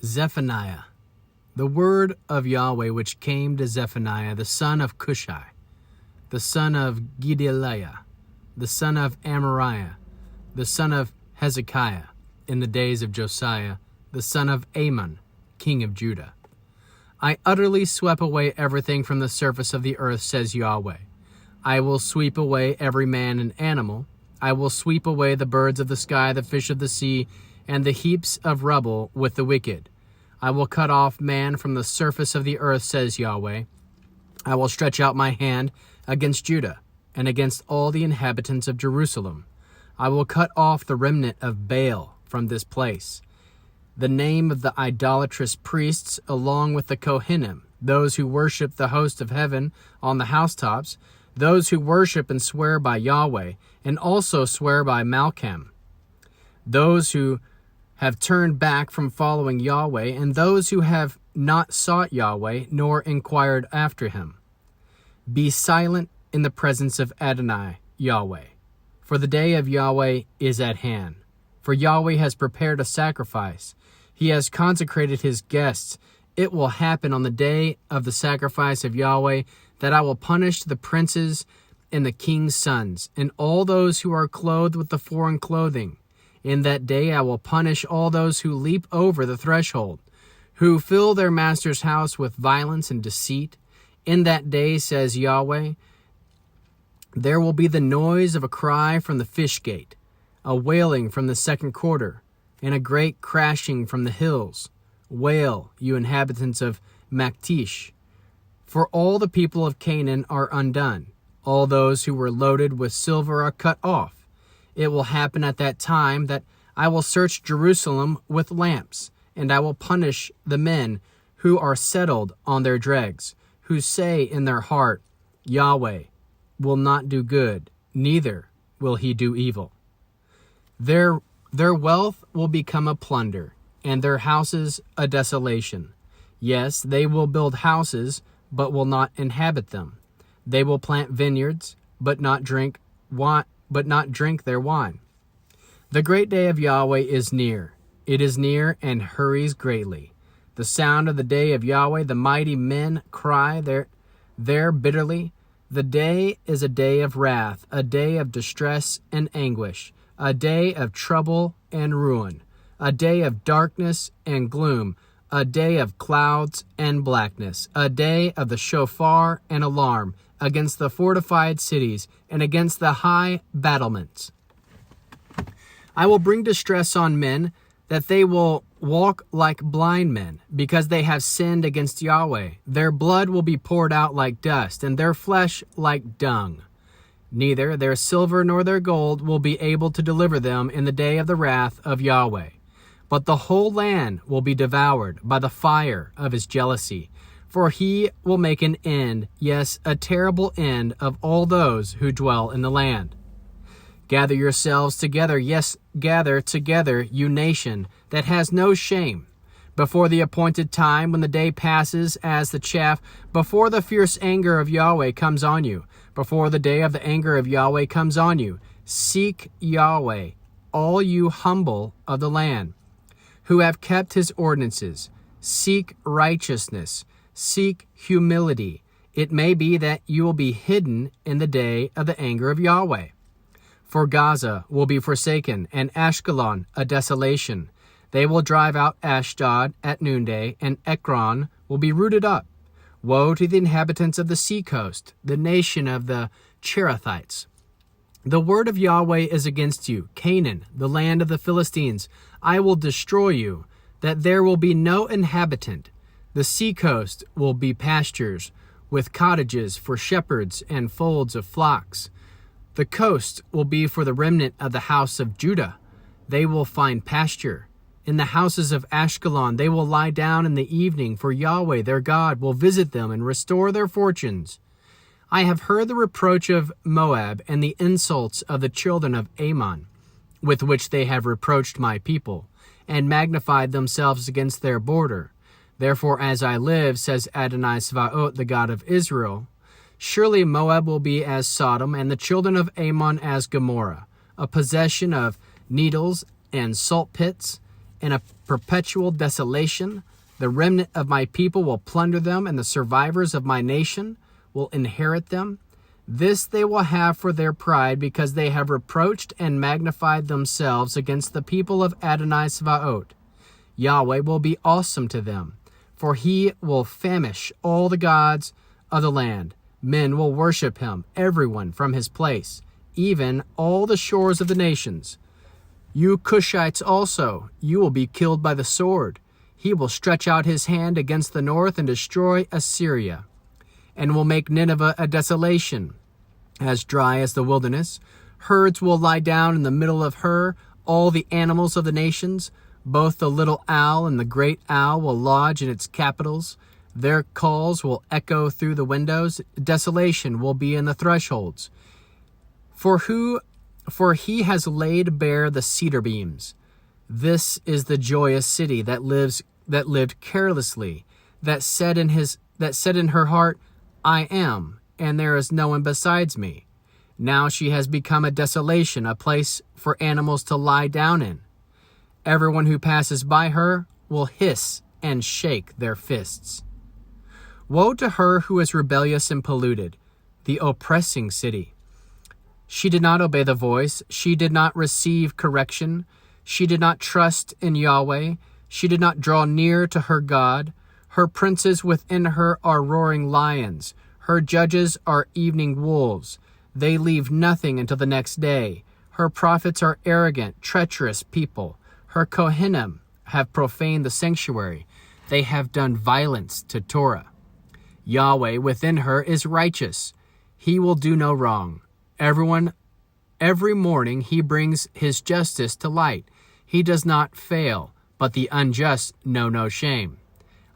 Zephaniah. The word of Yahweh which came to Zephaniah, the son of Cushai, the son of Gedaliah, the son of Amariah, the son of Hezekiah, in the days of Josiah, the son of Amon, king of Judah. I utterly swept away everything from the surface of the earth, says Yahweh. I will sweep away every man and animal. I will sweep away the birds of the sky, the fish of the sea, and the heaps of rubble with the wicked. I will cut off man from the surface of the earth, says Yahweh. I will stretch out my hand against Judah and against all the inhabitants of Jerusalem. I will cut off the remnant of Baal from this place, the name of the idolatrous priests, along with the Kohanim, those who worship the host of heaven on the housetops, those who worship and swear by Yahweh, and also swear by Malcham, those who have turned back from following Yahweh, and those who have not sought Yahweh, nor inquired after him. Be silent in the presence of Adonai, Yahweh, for the day of Yahweh is at hand. For Yahweh has prepared a sacrifice. He has consecrated his guests. It will happen on the day of the sacrifice of Yahweh that I will punish the princes and the king's sons, and all those who are clothed with the foreign clothing. In that day I will punish all those who leap over the threshold, who fill their master's house with violence and deceit. In that day, says Yahweh, there will be the noise of a cry from the fish gate, a wailing from the second quarter, and a great crashing from the hills. Wail, you inhabitants of Maktish, for all the people of Canaan are undone. All those who were loaded with silver are cut off. It will happen at that time that I will search Jerusalem with lamps, and I will punish the men who are settled on their dregs, who say in their heart, Yahweh will not do good, neither will he do evil. Their wealth will become a plunder, and their houses a desolation. Yes, they will build houses, but will not inhabit them. They will plant vineyards, but not drink their wine. The great day of Yahweh is near. It is near and hurries greatly. The sound of the day of Yahweh, the mighty men cry there bitterly. The day is a day of wrath, a day of distress and anguish, a day of trouble and ruin, a day of darkness and gloom, a day of clouds and blackness, a day of the shofar and alarm against the fortified cities and against the high battlements. I will bring distress on men, that they will walk like blind men, because they have sinned against Yahweh. Their blood will be poured out like dust, and their flesh like dung. Neither their silver nor their gold will be able to deliver them in the day of the wrath of Yahweh. But the whole land will be devoured by the fire of his jealousy, for he will make an end, yes, a terrible end, of all those who dwell in the land. Gather yourselves together, yes, gather together, you nation that has no shame, before the appointed time, when the day passes as the chaff, before the fierce anger of Yahweh comes on you, before the day of the anger of Yahweh comes on you. Seek Yahweh, all you humble of the land, who have kept his ordinances. Seek righteousness, seek humility. It may be that you will be hidden in the day of the anger of Yahweh. For Gaza will be forsaken, and Ashkelon a desolation. They will drive out Ashdod at noonday, and Ekron will be rooted up. Woe to the inhabitants of the seacoast, the nation of the Cherethites. The word of Yahweh is against you, Canaan, the land of the Philistines. I will destroy you, that there will be no inhabitant. The seacoast will be pastures, with cottages for shepherds and folds of flocks. The coast will be for the remnant of the house of Judah. They will find pasture. In the houses of Ashkelon they will lie down in the evening, for Yahweh their God will visit them and restore their fortunes. I have heard the reproach of Moab and the insults of the children of Ammon, with which they have reproached my people, and magnified themselves against their border. Therefore, as I live, says Adonai Sebaot, the God of Israel, surely Moab will be as Sodom, and the children of Ammon as Gomorrah, a possession of needles and salt pits, and a perpetual desolation. The remnant of my people will plunder them, and the survivors of my nation will inherit them. This they will have for their pride, because they have reproached and magnified themselves against the people of Adonai Sabaoth. Yahweh will be awesome to them, for he will famish all the gods of the land. Men will worship him, everyone from his place, even all the shores of the nations. You Cushites also, you will be killed by the sword. He will stretch out his hand against the north and destroy Assyria, and will make Nineveh a desolation, as dry as the wilderness. Herds will lie down in the middle of her, all the animals of the nations. Both the little owl and the great owl will lodge in its capitals. Their calls will echo through the windows. Desolation will be in the thresholds. For he has laid bare the cedar beams. This is the joyous city that lived carelessly, that said in her heart, I am, and there is no one besides me. Now she has become a desolation, a place for animals to lie down in. Everyone who passes by her will hiss and shake their fists. Woe to her who is rebellious and polluted, the oppressing city. She did not obey the voice. She did not receive correction. She did not trust in Yahweh. She did not draw near to her God. Her princes within her are roaring lions. Her judges are evening wolves. They leave nothing until the next day. Her prophets are arrogant, treacherous people. Her Kohanim have profaned the sanctuary. They have done violence to Torah. Yahweh within her is righteous. He will do no wrong. Every morning he brings his justice to light. He does not fail, but the unjust know no shame.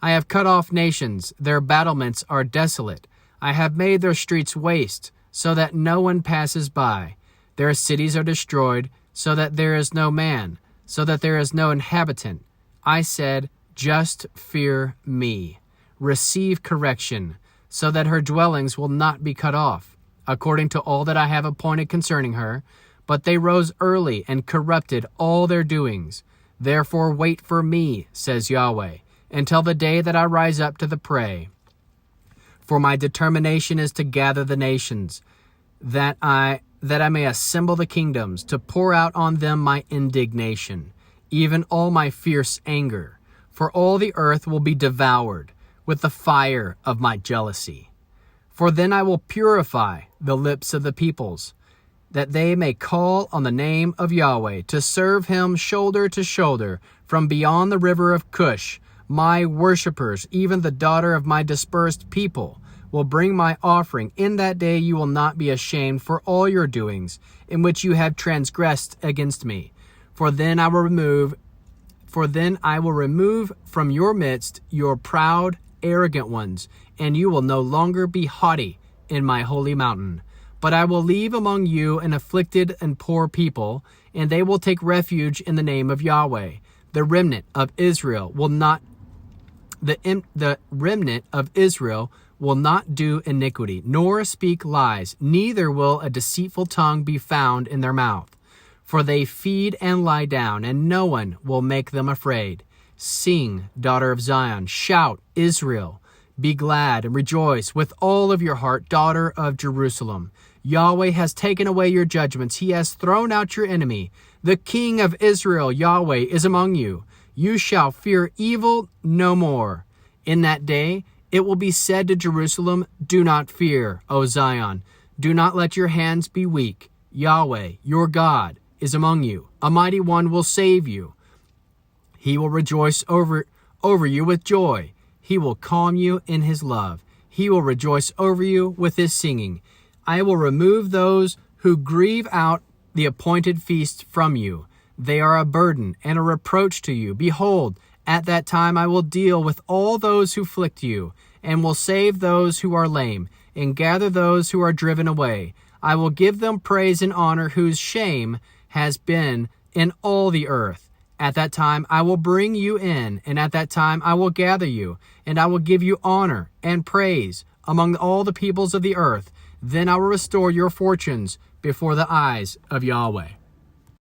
I have cut off nations. Their battlements are desolate. I have made their streets waste, so that no one passes by. Their cities are destroyed, so that there is no man, so that there is no inhabitant. I said, just fear me. Receive correction, so that her dwellings will not be cut off, according to all that I have appointed concerning her. But they rose early and corrupted all their doings. Therefore wait for me, says Yahweh, until the day that I rise up to the prey. For my determination is to gather the nations, that I may assemble the kingdoms, to pour out on them my indignation, even all my fierce anger. For all the earth will be devoured with the fire of my jealousy. For then I will purify the lips of the peoples, that they may call on the name of Yahweh, to serve him shoulder to shoulder from beyond the river of Cush. My worshippers, even the daughter of my dispersed people, will bring my offering. In that day you will not be ashamed for all your doings, in which you have transgressed against me. For then I will remove from your midst your proud, arrogant ones, and you will no longer be haughty in my holy mountain. But I will leave among you an afflicted and poor people, and they will take refuge in the name of Yahweh. The remnant of Israel will not do iniquity, nor speak lies, neither will a deceitful tongue be found in their mouth. For they feed and lie down, and no one will make them afraid. Sing, daughter of Zion, shout, Israel. Be glad and rejoice with all of your heart, daughter of Jerusalem. Yahweh has taken away your judgments. He has thrown out your enemy. The King of Israel, Yahweh, is among you. You shall fear evil no more. In that day it will be said to Jerusalem, do not fear, O Zion. Do not let your hands be weak. Yahweh, your God, is among you. A mighty one will save you. He will rejoice over you with joy. He will calm you in his love. He will rejoice over you with his singing. I will remove those who grieve out the appointed feast from you. They are a burden and a reproach to you. Behold, at that time I will deal with all those who afflict you, and will save those who are lame, and gather those who are driven away. I will give them praise and honor whose shame has been in all the earth. At that time I will bring you in, and at that time I will gather you, and I will give you honor and praise among all the peoples of the earth. Then I will restore your fortunes before the eyes of Yahweh.